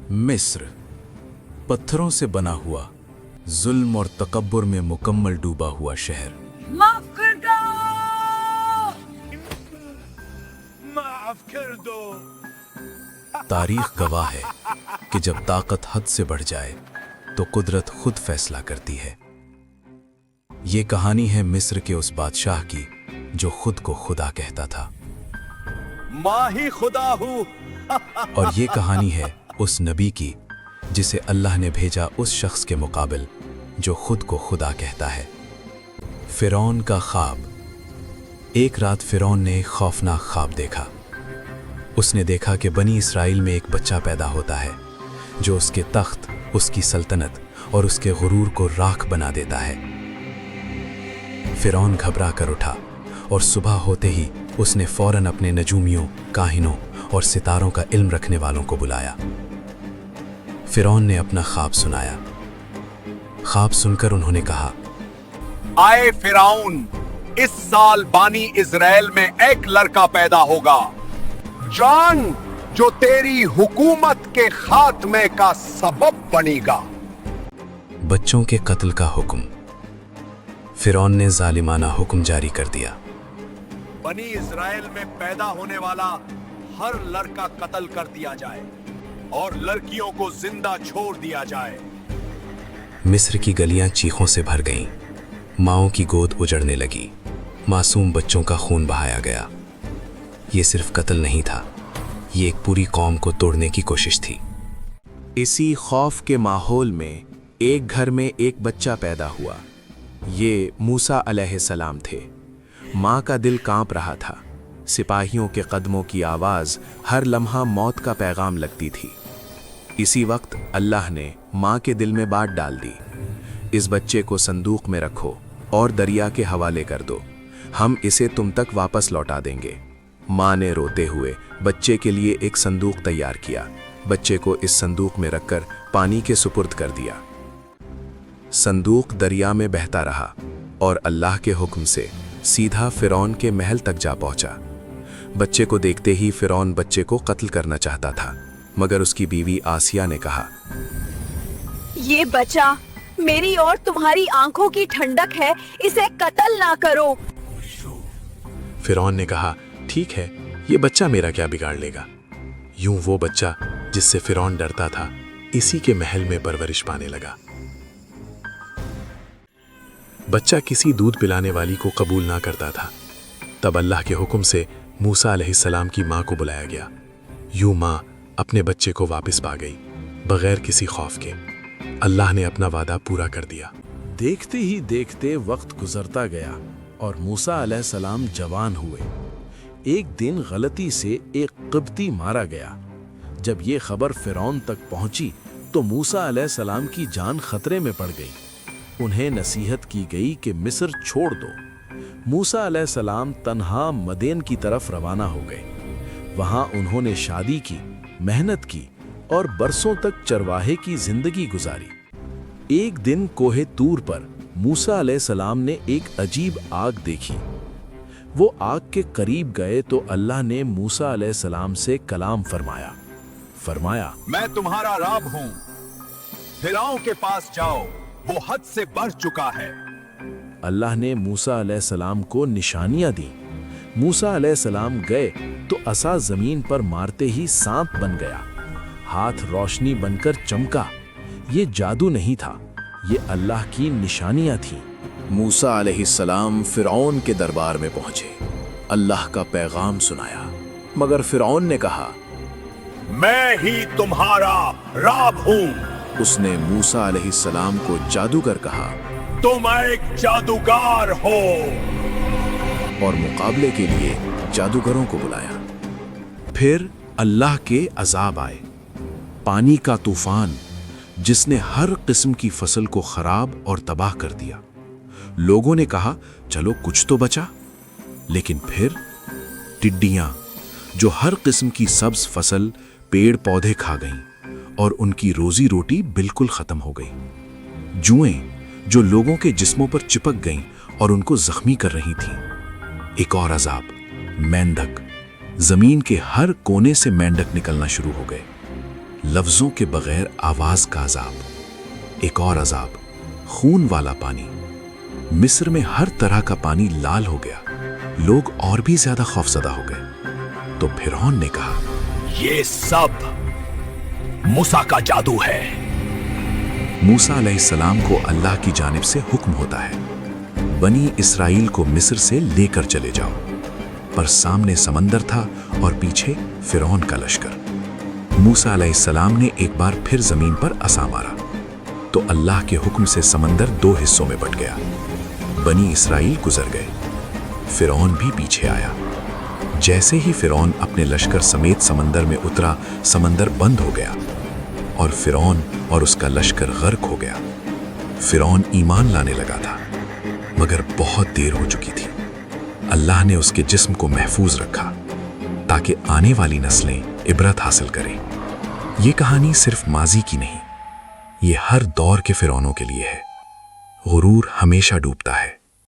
मिस्र, पत्थरों से बना हुआ, जुल्म और तकब्बुर में मुकम्मल डूबा हुआ शहर। माफ कर दो, माफ कर दो। तारीख गवाह है कि जब ताकत हद से बढ़ जाए तो कुदरत खुद फैसला करती है। ये कहानी है मिस्र के उस बादशाह की जो खुद को खुदा कहता था, मां ही खुदा हूं। और ये कहानी है उस नबी की जिसे अल्लाह ने भेजा उस शख्स के मुकाबिल जो खुद को खुदा कहता है। फिरौन का ख्वाब। एक रात फिरौन ने एक खौफनाक ख्वाब देखा। उसने देखा कि बनी इसराइल में एक बच्चा पैदा होता है जो उसके तख्त, उसकी सल्तनत और उसके गुरूर को राख बना देता है। फिरौन घबरा कर उठा और सुबह होते ही उसने फौरन अपने नजूमियों, काहिनों और सितारों का इल्म रखने वालों को बुलाया। फिरौन ने अपना ख्वाब सुनाया। ख्वाब सुनकर उन्होंने कहा, आए फिरौन, इस साल बानी इजराइल में एक लड़का पैदा होगा, जान, जो तेरी हुकूमत के खात्मे का सबब बनेगा। बच्चों के कत्ल का हुक्म। फिरौन ने जालिमाना हुक्म जारी कर दिया। बनी इजराइल में पैदा होने वाला हर लड़का कत्ल कर दिया जाए और लड़कियों को जिंदा छोड़ दिया जाए। मिस्र की गलियां चीखों से भर गईं। माँओं की गोद उजड़ने लगी। मासूम बच्चों का खून बहाया गया। ये सिर्फ कत्ल नहीं था, ये एक पूरी कौम को तोड़ने की कोशिश थी। इसी खौफ के माहौल में एक घर में एक बच्चा पैदा हुआ। ये मूसा अलैहिस्सलाम थे। माँ का दिल कांप रहा था। सिपाहियों के कदमों की आवाज़ हर लम्हा मौत का पैगाम लगती थी। इसी वक्त अल्लाह ने माँ के दिल में बात डाल दी, इस बच्चे को संदूक में रखो और दरिया के हवाले कर दो, हम इसे तुम तक वापस लौटा देंगे। माँ ने रोते हुए बच्चे के लिए एक संदूक तैयार किया। बच्चे को इस संदूक में रखकर पानी के सुपुर्द कर दिया। संदूक दरिया में बहता रहा और अल्लाह के हुक्म से सीधा फिरौन के महल तक जा पहुंचा। बच्चे को देखते ही फिरौन बच्चे को कत्ल करना चाहता था, मगर उसकी बीवी आसिया ने कहा, ये बच्चा मेरी और तुम्हारी आंखों की ठंडक है, इसे कत्ल ना करो। फिरौन ने कहा, ठीक है, ये बच्चा मेरा क्या बिगाड़ लेगा। यूं वो बच्चा जिससे फिरौन डरता था, इसी के महल में परवरिश पाने लगा। बच्चा किसी दूध पिलाने वाली को कबूल ना करता था। तब अल्लाह के हुक्म से मूसा अलैहिस्सलाम की माँ को बुलाया गया। यूं माँ अपने बच्चे को वापस पा गई, बगैर किसी खौफ के। अल्लाह ने अपना वादा पूरा कर दिया। देखते ही देखते वक्त गुजरता गया और मूसा अलैहिस्सलाम जवान हुए। एक दिन गलती से एक क़िब्ती मारा गया। जब ये खबर फिरौन तक पहुंची तो मूसा अलैहिस्सलाम की जान खतरे में पड़ गई। उन्हें नसीहत की गई कि मिस्र छोड़ दो। मूसा अलैहिस्सलाम तन्हा मदेन की तरफ रवाना हो गए। वहां उन्होंने शादी की, मेहनत की और बरसों तक चरवाहे की जिंदगी गुजारी। एक दिन कोहे तूर पर मूसा अलैहिस्सलाम ने एक अजीब आग देखी। वो आग के करीब गए तो अल्लाह ने मूसा अलैहिस्सलाम से कलाम फरमाया, मैं तुम्हारा रब हूं, फिरौन के पास जाओ, वो हद से बढ़ चुका है। अल्लाह ने मूसा अलैहिस्सलाम को निशानियां दी। मूसा अलैहिस्सलाम गए तो असा जमीन पर मारते ही सांप बन गया। हाथ रोशनी बनकर चमका। ये जादू नहीं था, ये अल्लाह की निशानियां थीं। मूसा अलैहिस्सलाम फिरौन के दरबार में पहुंचे, अल्लाह का पैगाम सुनाया, मगर फिरौन ने कहा, मैं ही तुम्हारा रब हूं। उसने मूसा अलैहिस्सलाम को जादूगर कहा, तुम एक जादूगर हो, और मुकाबले के लिए जादूगरों को बुलाया। फिर अल्लाह के अजाब आए, पानी का तूफान जिसने हर किस्म की फसल को खराब और तबाह कर दिया। लोगों ने कहा, चलो कुछ तो बचा, लेकिन फिर टिड्डियां जो हर किस्म की सब्ज फसल, पेड़ पौधे खा गईं और उनकी रोजी रोटी बिल्कुल खत्म हो गई। जुएं जो लोगों के जिस्मों पर चिपक गईं और उनको जख्मी कर रही थीं। एक और अजाब, मेंढक, जमीन के हर कोने से मेंढक निकलना शुरू हो गए। لفظوں کے بغیر آواز کا عذاب، ایک اور عذاب، خون والا پانی۔ مصر میں ہر طرح کا پانی لال ہو گیا، لوگ اور بھی زیادہ خوفزدہ ہو گئے۔ تو فرعون نے کہا، یہ سب موسیٰ کا جادو ہے۔ موسیٰ علیہ السلام کو اللہ کی جانب سے حکم ہوتا ہے، بنی اسرائیل کو مصر سے لے کر چلے جاؤ۔ پر سامنے سمندر تھا اور پیچھے فرعون کا لشکر۔ موسیٰ علیہ السلام نے ایک بار پھر زمین پر عصا مارا تو اللہ کے حکم سے سمندر 2 حصوں میں بٹ گیا۔ بنی اسرائیل گزر گئے، فرعون بھی پیچھے آیا۔ جیسے ہی فرعون اپنے لشکر سمیت سمندر میں اترا، سمندر بند ہو گیا اور فرعون اور اس کا لشکر غرق ہو گیا۔ فرعون ایمان لانے لگا تھا، مگر بہت دیر ہو چکی تھی۔ اللہ نے اس کے جسم کو محفوظ رکھا تاکہ آنے والی نسلیں عبرت حاصل کریں۔ یہ کہانی صرف ماضی کی نہیں، یہ ہر دور کے فرعونوں کے لیے ہے۔ غرور ہمیشہ ڈوبتا ہے،